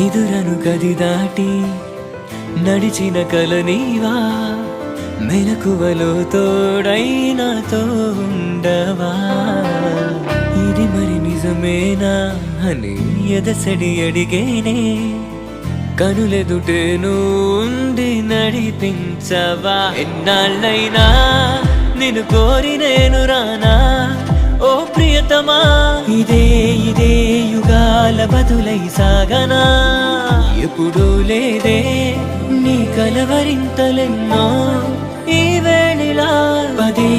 నిదురను గది దాటి నడిచిన కల నీవా మెలకువలో తోడై నాతో ఉండవా ఇది మరి నిజమేనా అని ఎదసడి అడిగేనే కనులెదుటే నుండి నడిపించవా ఎన్నాళ్ళైనా నిన్ను కోరి నేను రానా ఓ ప్రియతమా ఇదే ఇదే యుగాల బదులై సాగనా ఎప్పుడూ లేదే నీ కలవరింతలెన్నో ఈ వేళలా పదే